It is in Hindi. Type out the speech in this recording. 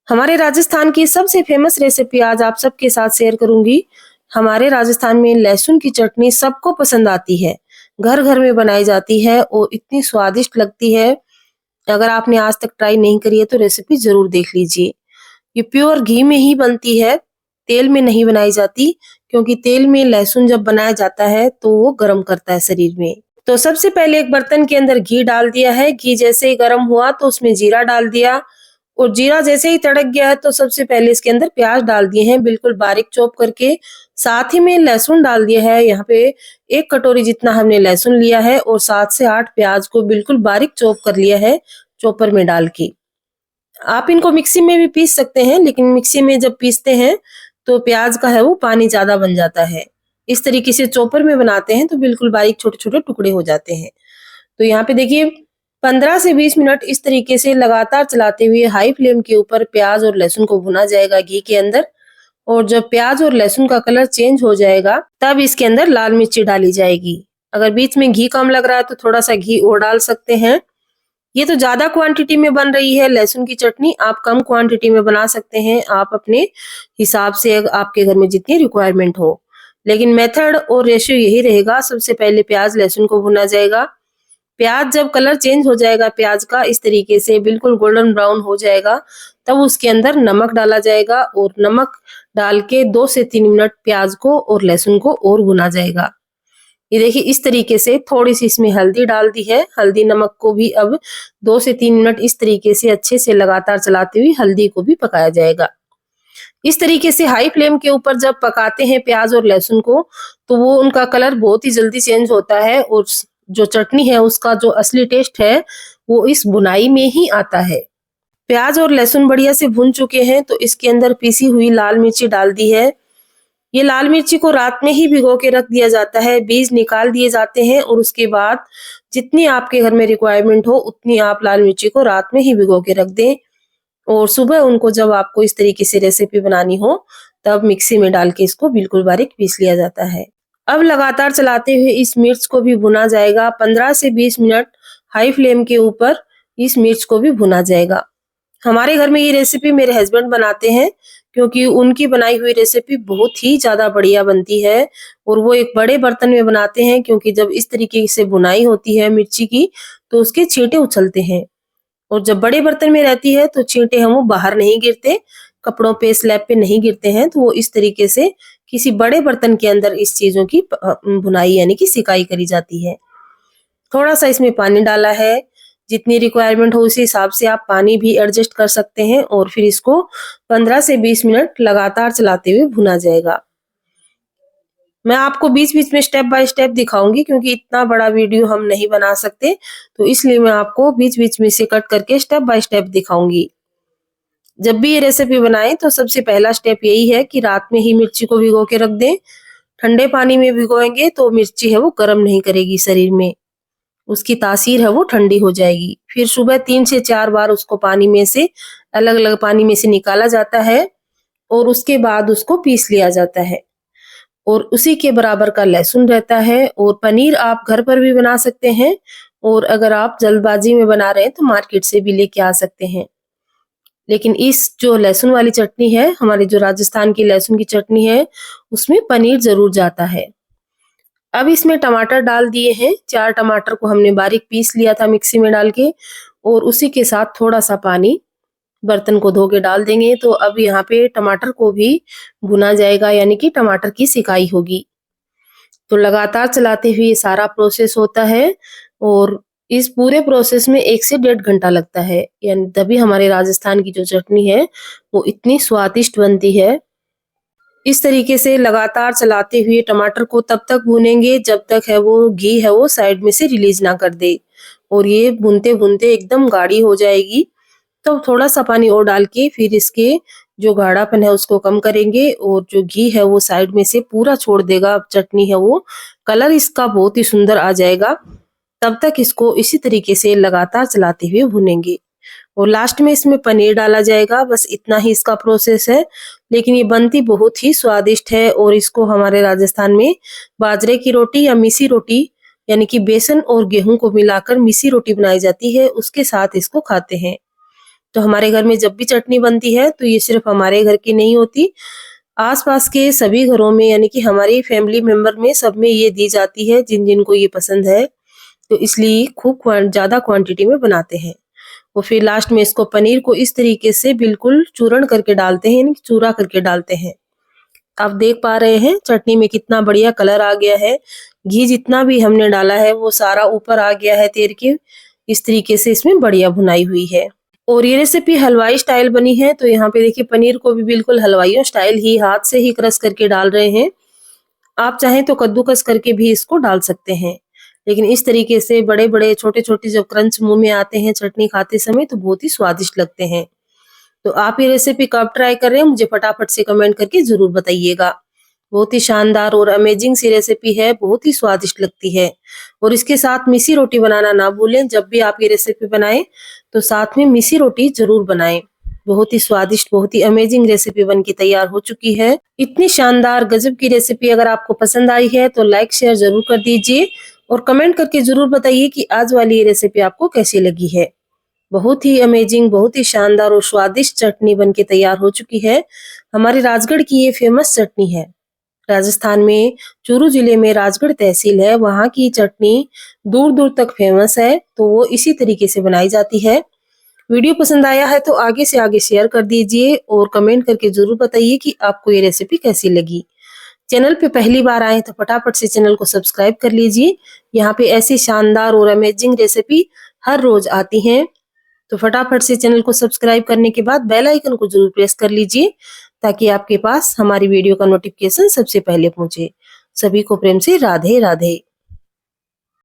हमारे राजस्थान की सबसे फेमस रेसिपी आज आप सबके साथ शेयर करूंगी। हमारे राजस्थान में लहसुन की चटनी सबको पसंद आती है। घर घर में बनाई जाती है और इतनी स्वादिष्ट लगती है। अगर आपने आज तक ट्राई नहीं करी है तो रेसिपी जरूर देख लीजिए। ये प्योर घी में ही बनती है, तेल में नहीं बनाई जाती, क्योंकि तेल में लहसुन जब बनाया जाता है तो वो गर्म करता है शरीर में। तो सबसे पहले एक बर्तन के अंदर घी डाल दिया है। घी जैसे ही गर्म हुआ तो उसमें जीरा डाल दिया और जीरा जैसे ही तड़क गया है तो सबसे पहले इसके अंदर प्याज डाल दिए हैं बिल्कुल बारीक चॉप करके। साथ ही में लहसुन डाल दिया है। यहाँ पे 1 कटोरी जितना हमने लहसुन लिया है और 7 से 8 प्याज को बिल्कुल बारीक चॉप कर लिया है चॉपर में डाल के। आप इनको मिक्सी में भी पीस सकते हैं, लेकिन मिक्सी में जब पीसते हैं तो प्याज का है वो पानी ज्यादा बन जाता है। इस तरीके से चॉपर में बनाते हैं तो बिल्कुल बारीक छोटे छोटे टुकड़े हो जाते हैं। तो यहाँ पे देखिए 15 से 20 मिनट इस तरीके से लगातार चलाते हुए हाई फ्लेम के ऊपर प्याज और लहसुन को भुना जाएगा घी के अंदर। और जब प्याज और लहसुन का कलर चेंज हो जाएगा तब इसके अंदर लाल मिर्ची डाली जाएगी। अगर बीच में घी कम लग रहा है तो थोड़ा सा घी और डाल सकते हैं। ये तो ज्यादा क्वांटिटी में बन रही है लहसुन की चटनी, आप कम क्वांटिटी में बना सकते हैं, आप अपने हिसाब से आपके घर में जितनी रिक्वायरमेंट हो। लेकिन मेथड और रेशियो यही रहेगा। सबसे पहले प्याज लहसुन को भुना जाएगा। प्याज जब कलर चेंज हो जाएगा प्याज का, इस तरीके से बिल्कुल गोल्डन ब्राउन हो जाएगा, तब उसके अंदर नमक डाला जाएगा और नमक डाल के 2 से 3 मिनट प्याज को और लहसुन को और भुना जाएगा। ये देखिए इस तरीके से थोड़ी सी इसमें हल्दी डाल दी है। हल्दी नमक को भी अब 2 से 3 मिनट इस तरीके से अच्छे से लगातार चलाते हुए हल्दी को भी पकाया जाएगा। इस तरीके से हाई फ्लेम के ऊपर जब पकाते हैं प्याज और लहसुन को तो वो उनका कलर बहुत ही जल्दी चेंज होता है और जो चटनी है उसका जो असली टेस्ट है वो इस भुनाई में ही आता है। प्याज और लहसुन बढ़िया से भुन चुके हैं तो इसके अंदर पीसी हुई लाल मिर्ची डाल दी है। ये लाल मिर्ची को रात में ही भिगो के रख दिया जाता है, बीज निकाल दिए जाते हैं और उसके बाद जितनी आपके घर में रिक्वायरमेंट हो उतनी आप लाल मिर्ची को रात में ही भिगो के रख दें और सुबह उनको जब आपको इस तरीके से रेसिपी बनानी हो तब मिक्सी में डाल के इसको बिल्कुल बारीक पीस लिया जाता है। अब लगातार चलाते हुए इस मिर्च को भी भुना जाएगा। 15 से 20 मिनट हाई फ्लेम के ऊपर इस मिर्च को भी भुना जाएगा। हमारे घर में ये रेसिपी मेरे हस्बैंड बनाते हैं, क्योंकि उनकी बनाई हुई रेसिपी बहुत ही ज्यादा बढ़िया बनती है और वो एक बड़े बर्तन में बनाते हैं, क्योंकि जब इस तरीके से भुनाई होती है मिर्ची की तो उसके छींटे उछलते हैं और जब बड़े बर्तन में रहती है तो छींटे हम वो बाहर नहीं गिरते, कपड़ों पे स्लैब पे नहीं गिरते हैं। तो वो इस तरीके से किसी बड़े बर्तन के अंदर इस चीजों की भुनाई यानी कि सिकाई करी जाती है। थोड़ा सा इसमें पानी डाला है, जितनी रिक्वायरमेंट हो उसी हिसाब से आप पानी भी एडजस्ट कर सकते हैं और फिर इसको 15 से 20 मिनट लगातार चलाते हुए भुना जाएगा। मैं आपको बीच-बीच में स्टेप बाय स्टेप दिखाऊंगी, क्योंकि इतना बड़ा वीडियो हम नहीं बना सकते, तो इसलिए मैं आपको बीच-बीच में से कट करके स्टेप बाय स्टेप दिखाऊंगी। जब भी ये रेसिपी बनाएं तो सबसे पहला स्टेप यही है कि रात में ही मिर्ची को भिगो के रख दें। ठंडे पानी में भिगोएंगे तो मिर्ची है वो गर्म नहीं करेगी शरीर में, उसकी तासीर है वो ठंडी हो जाएगी। फिर सुबह 3 से 4 बार उसको पानी में से अलग-अलग पानी में से निकाला जाता है और उसके बाद उसको पीस लिया जाता है और उसी के बराबर का लहसुन रहता है। और पनीर आप घर पर भी बना सकते हैं और अगर आप जल्दबाजी में बना रहे हैं तो मार्केट से भी लेके आ सकते हैं। लेकिन इस जो लहसुन वाली चटनी है, हमारी जो राजस्थान की लहसुन की चटनी है, उसमें पनीर जरूर जाता है। अब इसमें टमाटर डाल दिए हैं। 4 टमाटर को हमने बारीक पीस लिया था मिक्सी में डाल के और उसी के साथ थोड़ा सा पानी बर्तन को धो के डाल देंगे। तो अब यहाँ पे टमाटर को भी भुना जाएगा, यानी कि टमाटर की सिकाई होगी। तो लगातार चलाते हुए ये सारा प्रोसेस होता है और इस पूरे प्रोसेस में 1 से 1.5 घंटा लगता है, यानी तभी हमारे राजस्थान की जो चटनी है वो इतनी स्वादिष्ट बनती है। इस तरीके से लगातार चलाते हुए टमाटर को तब तक भूनेंगे जब तक है वो घी है वो साइड में से रिलीज ना कर दे और ये भूनते भूनते एकदम गाढ़ी हो जाएगी। तो थोड़ा सा पानी और डाल के फिर इसके जो गाढ़ापन है उसको कम करेंगे और जो घी है वो साइड में से पूरा छोड़ देगा। चटनी है वो कलर इसका बहुत ही सुंदर आ जाएगा। तब तक इसको इसी तरीके से लगातार चलाते हुए भुनेंगे और लास्ट में इसमें पनीर डाला जाएगा। बस इतना ही इसका प्रोसेस है, लेकिन ये बनती बहुत ही स्वादिष्ट है और इसको हमारे राजस्थान में बाजरे की रोटी या मिसी रोटी यानी कि बेसन और गेहूं को मिलाकर मिसी रोटी बनाई जाती है, उसके साथ इसको खाते हैं। तो हमारे घर में जब भी चटनी बनती है तो ये सिर्फ हमारे घर की नहीं होती, आस-पास के सभी घरों में यानी कि हमारी फैमिली मेंबर में सब में ये दी जाती है जिन-जिन को ये पसंद है। तो इसलिए खूब ज़्यादा क्वांटिटी में बनाते हैं। और फिर लास्ट में इसको पनीर को इस तरीके से बिल्कुल चूर्ण करके डालते हैं, यानी चूरा करके डालते हैं। आप देख पा रहे हैं चटनी में कितना बढ़िया कलर आ गया है। घी जितना भी हमने डाला है वो सारा ऊपर आ गया है तैर के। इस तरीके से इसमें बढ़िया भुनाई हुई है। और ये रेसिपी हलवाई स्टाइल बनी है, तो यहाँ पे देखिए पनीर को भी बिल्कुल हलवाइयों स्टाइल ही हाथ से ही क्रश करके डाल रहे हैं। आप चाहें तो कद्दूकस करके भी इसको डाल सकते हैं। लेकिन इस तरीके से बड़े-बड़े, छोटे-छोटे जब क्रंच मुँह में आते हैं चटनी खाते समय तो बहुत ही स्वादिष्ट लगते हैं। तो आप ये रेसिपी कब ट्राई कर रहे हैं मुझे फटाफट से कमेंट करके ज़रूर बताइएगा। बहुत ही शानदार और अमेजिंग सी रेसिपी है, बहुत ही स्वादिष्ट लगती है। और इसके साथ मिसी रोटी बनाना ना भूलें, जब भी आप ये रेसिपी बनाएँ तो साथ में मिसी रोटी ज़रूर बनाएँ। बहुत ही स्वादिष्ट, बहुत ही अमेजिंग रेसिपी बन के तैयार हो चुकी है। इतनी शानदार गजब की रेसिपी अगर आपको पसंद आई है तो लाइक शेयर ज़रूर कर दीजिए और कमेंट करके ज़रूर बताइए कि आज वाली ये रेसिपी आपको कैसी लगी है। बहुत ही अमेजिंग, बहुत ही शानदार और स्वादिष्ट चटनी बनके तैयार हो चुकी है। हमारे राजगढ़ की ये फेमस चटनी है। राजस्थान में चूरू जिले में राजगढ़ तहसील है, वहाँ की चटनी दूर-दूर तक फेमस है, तो वो इसी तरीके से बनाई जाती है। वीडियो पसंद आया है तो आगे से आगे शेयर कर दीजिए और कमेंट करके ज़रूर बताइए कि आपको ये रेसिपी कैसी लगी। चैनल पे पहली बार आए तो फटाफट से चैनल को सब्सक्राइब कर लीजिए। यहाँ पे ऐसी शानदार और अमेजिंग रेसिपी हर रोज आती हैं। तो फटाफट से चैनल को सब्सक्राइब करने के बाद बेल आइकन को जरूर प्रेस कर लीजिए ताकि आपके पास हमारी वीडियो का नोटिफिकेशन सबसे पहले पहुंचे। सभी को प्रेम से राधे राधे।